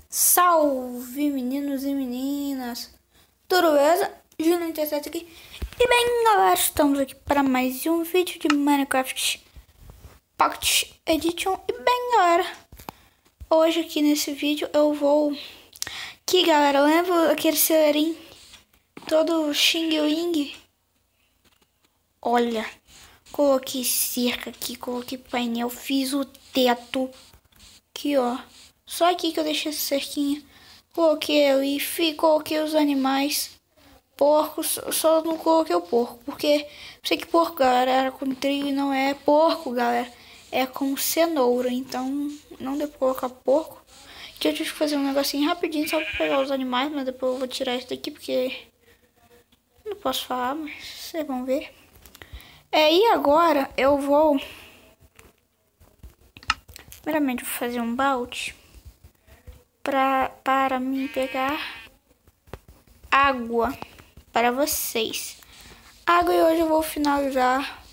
Salve meninos e meninas, tudo beleza? Júnior 87 aqui. E bem galera, estamos aqui para mais um vídeo de Minecraft Pocket Edition. E bem galera, hoje aqui nesse vídeo eu vou... Aqui galera, lembra aquele celeirinho todo xing wing? Olha, coloquei cerca aqui, coloquei painel, fiz o teto aqui ó. Só aqui que eu deixei essa cerquinha. Coloquei ali, coloquei os animais. Porcos, só não coloquei o porco. Porque sei que porco, galera, era com trigo e não é porco, galera. É com cenoura. Então não deu pra colocar porco. Que eu tive que fazer um negocinho rapidinho só pra pegar os animais. Mas depois eu vou tirar isso daqui porque não posso falar, mas vocês vão ver. E agora eu vou... Primeiramente vou fazer um balde. Para mim pegar água para vocês. Água, e hoje eu vou finalizar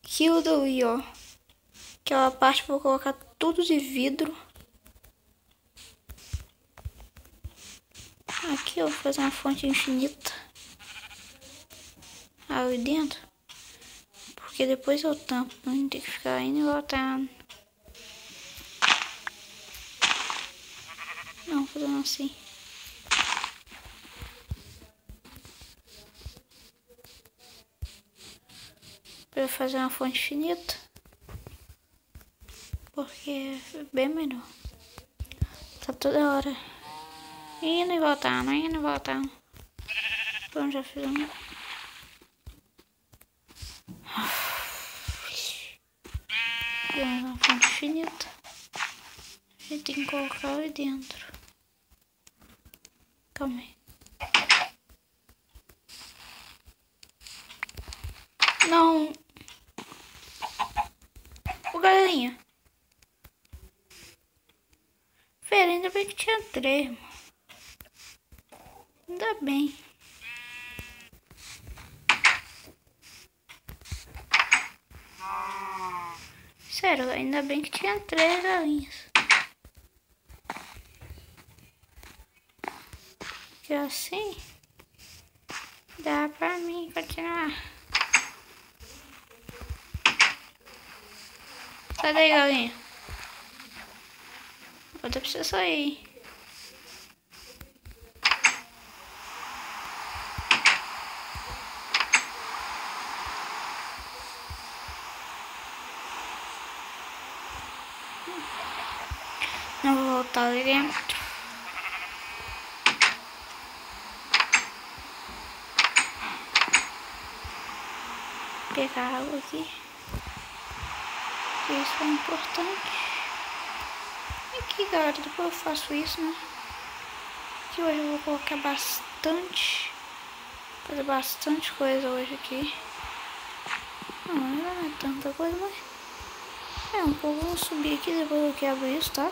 aquilo dali, ó. Aquela parte eu vou colocar tudo de vidro. Aqui eu vou fazer uma fonte infinita ali dentro. Porque depois eu tampo, não tem que ficar indo e voltando. Não, fazendo assim. Pra eu fazer uma fonte infinita. Porque é bem melhor. Tá toda hora indo e voltando, indo e voltando. Pronto, já fiz uma. Uma fonte infinita. A gente tem que colocar ali dentro. Calma aí. Não. Ô, galerinha. Fera, ainda bem que tinha 3, mano. Ainda bem. Sério, ainda bem que tinha 3 galinhas. Que assim dá pra mim continuar. Sai daí, galinha. Outra precisa sair. Não vou voltar ali dentro. Pegar água aqui. Isso é importante. E aqui, galera, depois eu faço isso, né? Aqui hoje eu vou colocar bastante. Fazer bastante coisa hoje aqui. Não é tanta coisa, mas... um pouco. Vamos subir aqui, depois eu quebro isso, tá?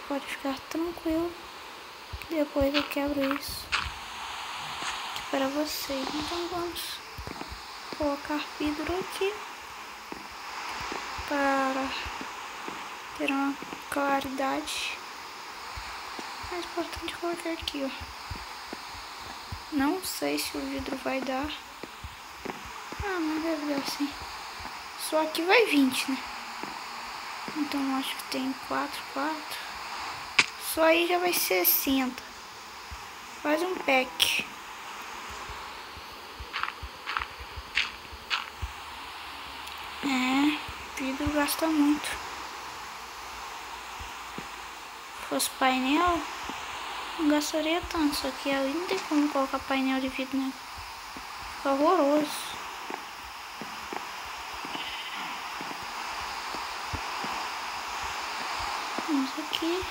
Pode ficar tranquilo. Depois eu quebro isso aqui para vocês. Então vamos colocar vidro aqui para ter uma claridade. Mais importante colocar aqui, ó. Não sei se o vidro vai dar. Não deve dar sim. Só aqui vai 20, né? Então acho que tem 4. Só aí já vai 60. Faz um pack. Vidro gasta muito. Se fosse painel, não gastaria tanto. Só que ali não tem como colocar painel de vidro, né? Fica horroroso. Vamos aqui.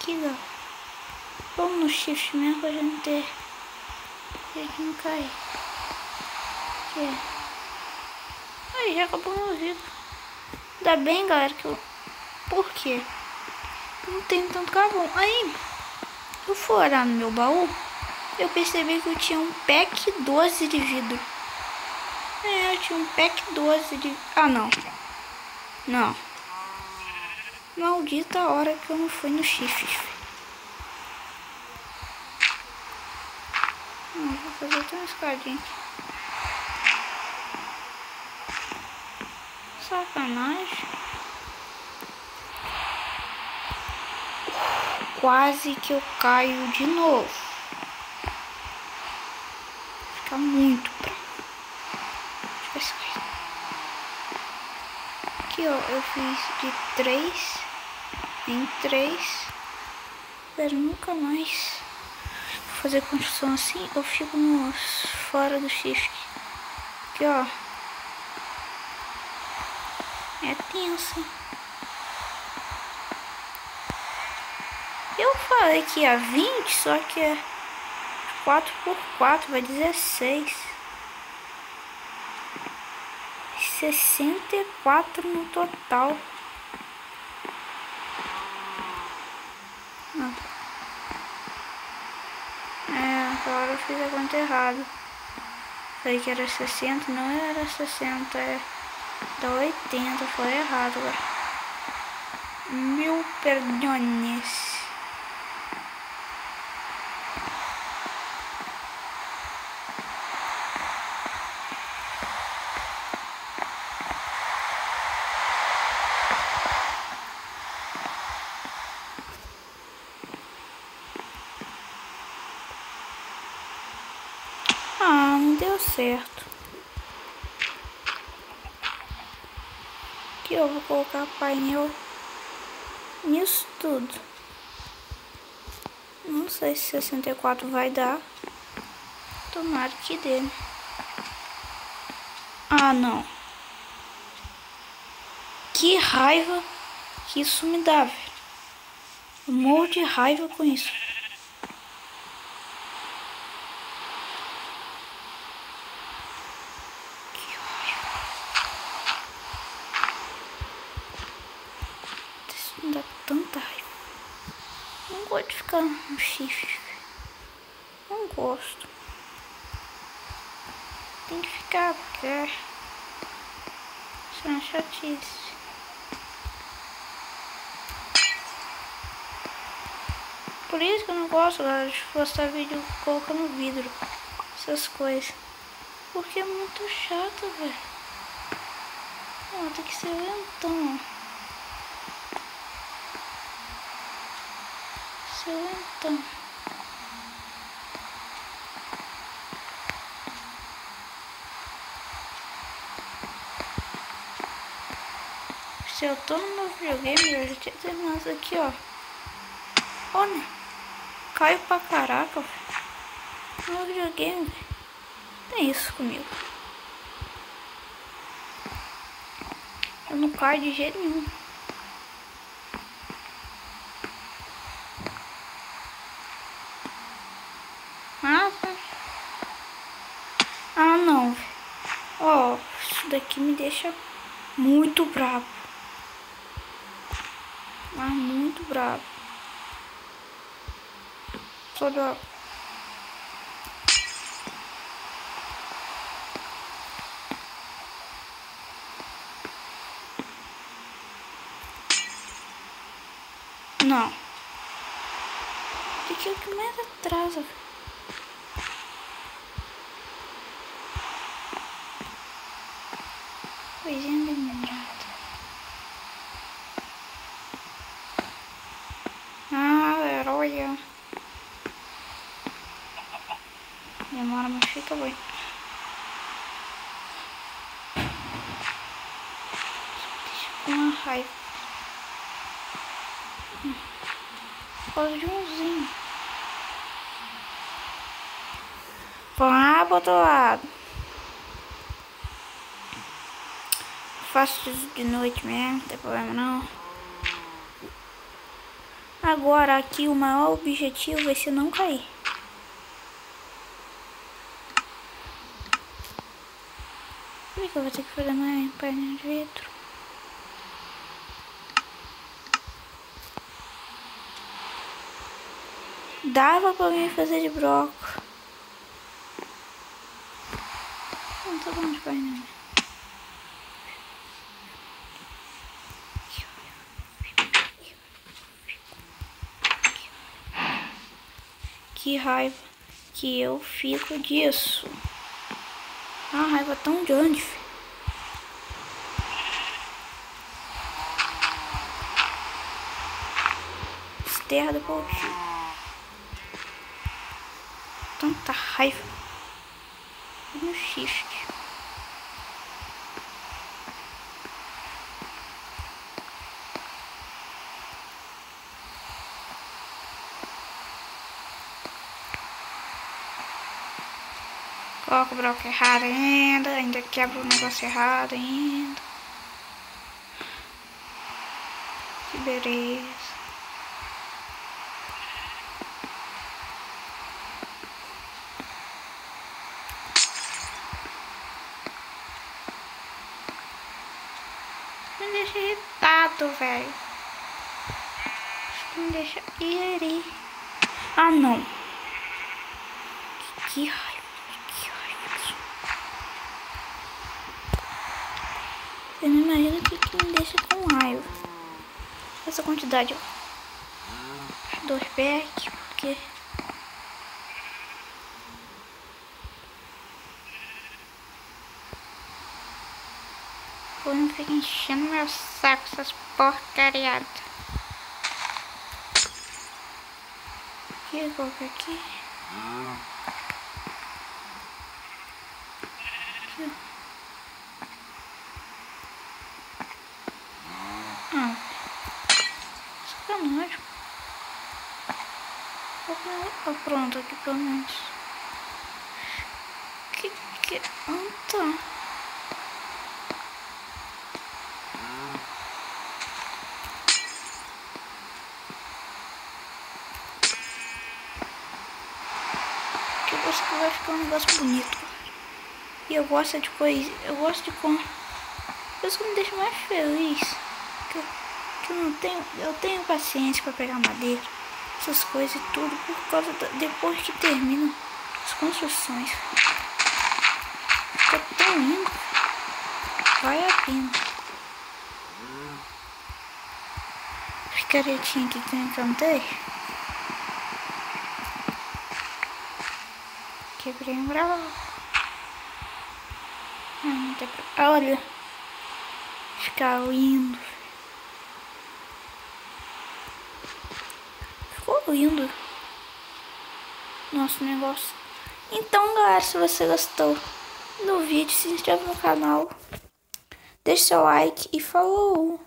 Aqui, ó. Vamos no shift mesmo pra gente ter. Pra gente não cair. Aqui. Aí já acabou meu vídeo. Ainda bem, galera, que eu... Por quê? Não tem tanto carvão. Aí, eu for olhar no meu baú, eu percebi que eu tinha um pack 12 de vidro. É, eu tinha um pack 12 de... Ah, não. Não. Maldita hora que eu não fui no chifre. Não, vou fazer até uma escadinha aqui. Sacanagem. Quase que eu caio de novo. Fica muito bravo. Deixa eu ver se cai. Aqui, ó, eu fiz de 3 em 3. Espero nunca mais fazer construção assim. Eu fico fora do shift. Aqui, ó. É tenso. Eu falei que ia 20, só que é 4 por 4, vai 16. 64 no total. Não. Agora eu fiz a conta errada. Falei que era 60, não era 60, dá 80, foi errado agora. Mil perdones. Ah, não deu certo. Aqui eu vou colocar painel nisso tudo. Não sei se 64 vai dar. Tomara que dê. Ah, não. Que raiva que isso me dá, velho. Eu morro de raiva com isso. Que raiva. Isso me dá tanta raiva. Não gosto de ficar no chifre. Não gosto. Tem que ficar, porque isso é uma chatice. Por isso que eu não gosto, galera, de postar vídeo colocando vidro, essas coisas. Porque é muito chato, velho. Tem que ser lentão. Ser lentão. Se eu tô no meu videogame, eu já tinha terminado isso aqui, ó. Olha, caio pra caraca, velho. No meu videogame, velho. Tem isso comigo. Eu não caio de jeito nenhum. Ah, não, velho. Ó, isso daqui me deixa muito bravo. Mas muito bravo. Só dá. Não. Isso aqui é o que mais atrasa. Coisinha demorada. Herói. Demora, mas fica bem. Deixa uma raiva. Por causa de umzinho. Vamos lá pro outro lado. Faço isso de noite mesmo, não tem problema não. Agora aqui o maior objetivo vai ser não cair. Por que eu vou ter que fazer mais painel de vidro? Dava pra mim fazer de broco. Não tá bom de painel. Que raiva que eu fico disso. Uma raiva tão grande, filho. Terra do povo. Tanta raiva. No xiste. Coloca o bloco errado ainda quebra o negócio errado ainda. Que beleza. Me deixa irritado, velho. Me deixa iri. Ah, não. Que raiva. Que raiva. Você não imagina o que me deixa com raiva. Essa quantidade, ó. 2 packs, porque... não fica enchendo meu saco essas porcariadas. Que colocar aqui? Aqui. Sacanagem. Pronto, aqui pelo menos. Tá. Que vai ficar um negócio bonito. E eu gosto de coisa. Eu gosto de cor. Isso que me deixa mais feliz. Que eu tenho paciência para pegar madeira. Essas coisas e tudo. Por causa depois que termino as construções. Fica tão lindo. Vale a pena. Picaretinha aqui que eu encantei. Quebrei um bravo. Não tem pra... Olha. Fica lindo. Ficou lindo. Nosso negócio. Então, galera, se você gostou do vídeo, se inscreve no canal. Deixe seu like e falou!